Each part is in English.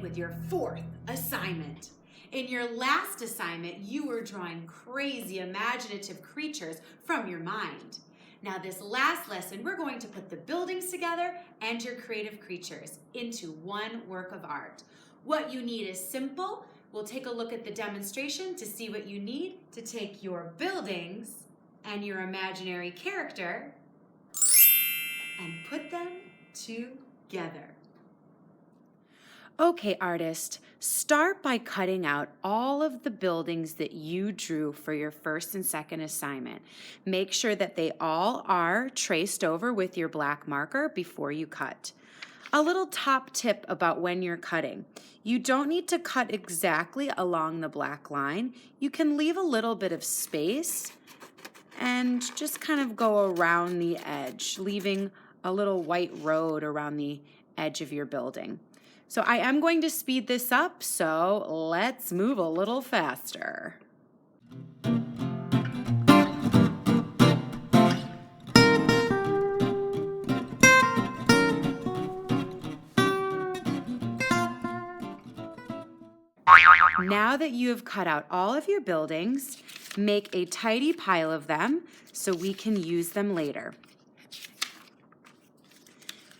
with your fourth assignment. In your last assignment, you were drawing crazy imaginative creatures from your mind. Now this last lesson, we're going to put the buildings together and your creative creatures into one work of art. What you need is simple. We'll take a look at the demonstration to see what you need to take your buildings and your imaginary character and put them together. Okay, artist, start by cutting out all of the buildings that you drew for your first and second assignment. Make sure that they all are traced over with your black marker before you cut. A little top tip about when you're cutting. You don't need to cut exactly along the black line. You can leave a little bit of space and just kind of go around the edge, leaving a little white road around the edge of your building. So I am going to speed this up, so let's move a little faster. Now that you have cut out all of your buildings, make a tidy pile of them so we can use them later.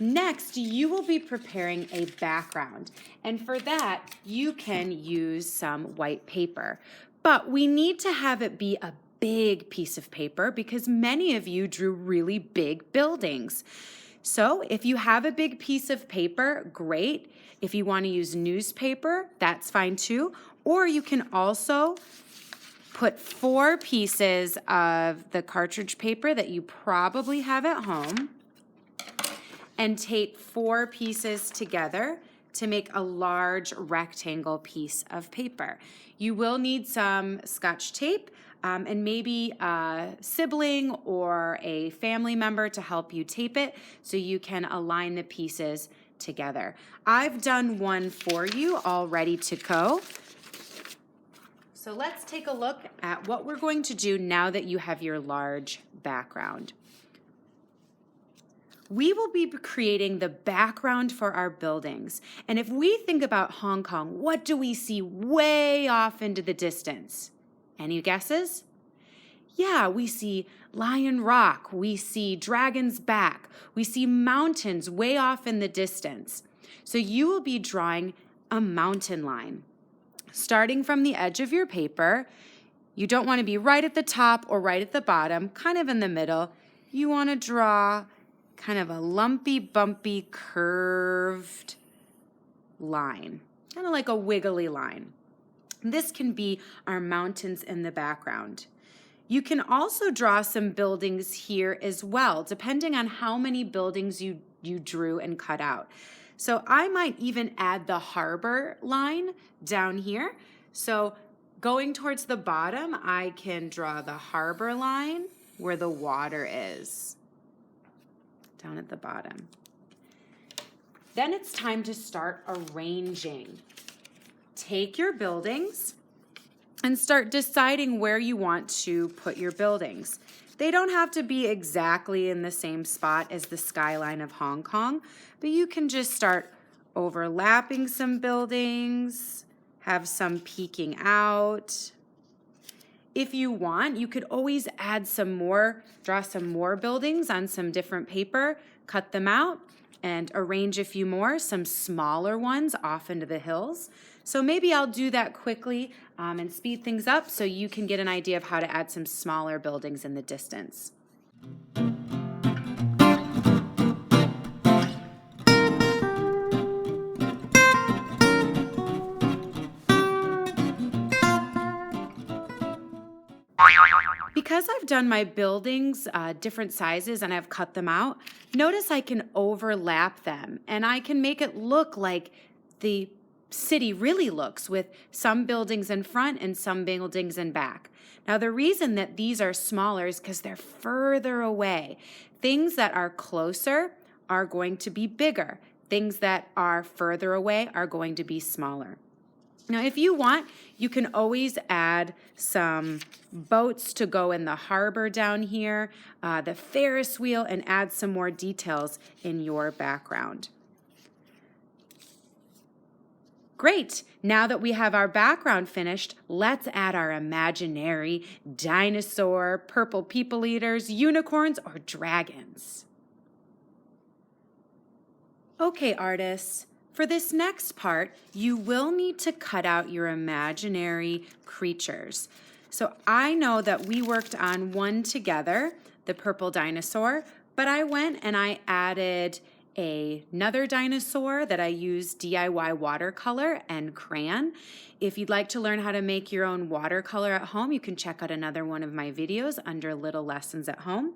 Next, you will be preparing a background, and for that, you can use some white paper. But we need to have it be a big piece of paper because many of you drew really big buildings. So if you have a big piece of paper, great. If you want to use newspaper, that's fine too. Or you can also put 4 pieces of the cartridge paper that you probably have at home and tape 4 pieces together to make a large rectangle piece of paper. You will need some Scotch tape and maybe a sibling or a family member to help you tape it so you can align the pieces together. I've done one for you all ready to go. So let's take a look at what we're going to do now that you have your large background. We will be creating the background for our buildings. And if we think about Hong Kong, what do we see way off into the distance? Any guesses? Yeah, we see Lion Rock, we see Dragon's Back, we see mountains way off in the distance. So you will be drawing a mountain line. Starting from the edge of your paper, you don't want to be right at the top or right at the bottom, kind of in the middle. You want to draw kind of a lumpy, bumpy, curved line, kind of like a wiggly line. This can be our mountains in the background. You can also draw some buildings here as well, depending on how many buildings you drew and cut out. So I might even add the harbor line down here. So going towards the bottom, I can draw the harbor line where the water is, down at the bottom. Then it's time to start arranging. Take your buildings and start deciding where you want to put your buildings. They don't have to be exactly in the same spot as the skyline of Hong Kong, but you can just start overlapping some buildings, have some peeking out. If you want, you could always add some more, draw some more buildings on some different paper, cut them out, and arrange a few more, some smaller ones off into the hills. So maybe I'll do that quickly and speed things up so you can get an idea of how to add some smaller buildings in the distance. Because I've done my buildings different sizes and I've cut them out, notice I can overlap them and I can make it look like the city really looks, with some buildings in front and some buildings in back. Now the reason that these are smaller is because they're further away. Things that are closer are going to be bigger. Things that are further away are going to be smaller. Now, if you want, you can always add some boats to go in the harbor down here, the Ferris wheel, and add some more details in your background. Great. Now that we have our background finished, let's add our imaginary dinosaur, purple people eaters, unicorns, or dragons. Okay, artists, for this next part, you will need to cut out your imaginary creatures. So I know that we worked on one together, the purple dinosaur, but I went and I added another dinosaur that I used DIY watercolor and crayon. If you'd like to learn how to make your own watercolor at home, you can check out another one of my videos under Little Lessons at Home.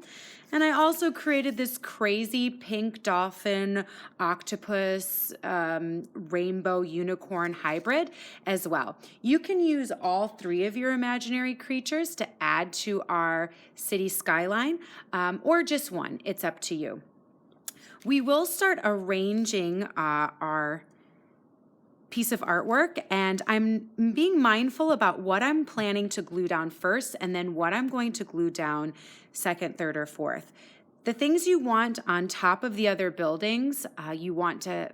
And I also created this crazy pink dolphin, octopus, rainbow unicorn hybrid as well. You can use all three of your imaginary creatures to add to our city skyline, or just one. It's up to you. We will start arranging our piece of artwork, and I'm being mindful about what I'm planning to glue down first and then what I'm going to glue down second, third, or fourth. The things you want on top of the other buildings, you want to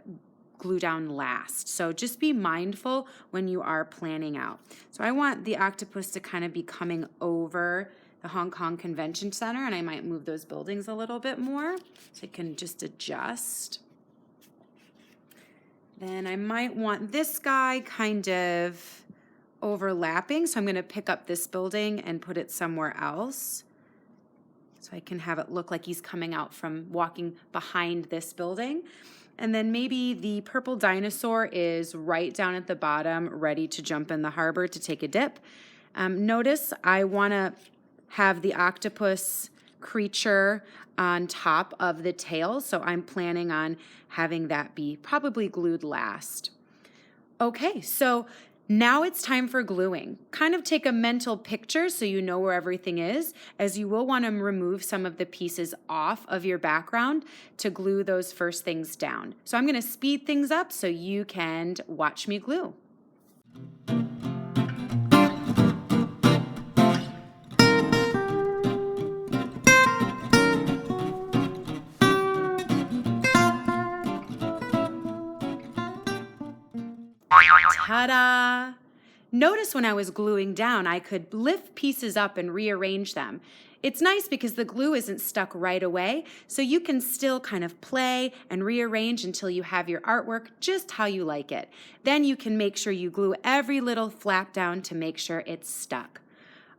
glue down last. So just be mindful when you are planning out. So I want the octopus to kind of be coming over the Hong Kong Convention Center, and I might move those buildings a little bit more so I can just adjust. Then I might want this guy kind of overlapping, so I'm going to pick up this building and put it somewhere else so I can have it look like he's coming out from walking behind this building. And then maybe the purple dinosaur is right down at the bottom, ready to jump in the harbor to take a dip. Notice I want to have the octopus creature on top of the tail, so I'm planning on having that be probably glued last. Okay, so now it's time for gluing. Kind of take a mental picture so you know where everything is, as you will want to remove some of the pieces off of your background to glue those first things down. So I'm going to speed things up so you can watch me glue. Ta-da! Notice when I was gluing down, I could lift pieces up and rearrange them. It's nice because the glue isn't stuck right away, so you can still kind of play and rearrange until you have your artwork just how you like it. Then you can make sure you glue every little flap down to make sure it's stuck.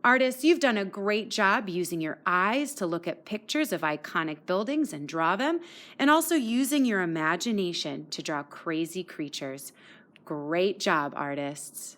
Artists, you've done a great job using your eyes to look at pictures of iconic buildings and draw them, and also using your imagination to draw crazy creatures. Great job, artists.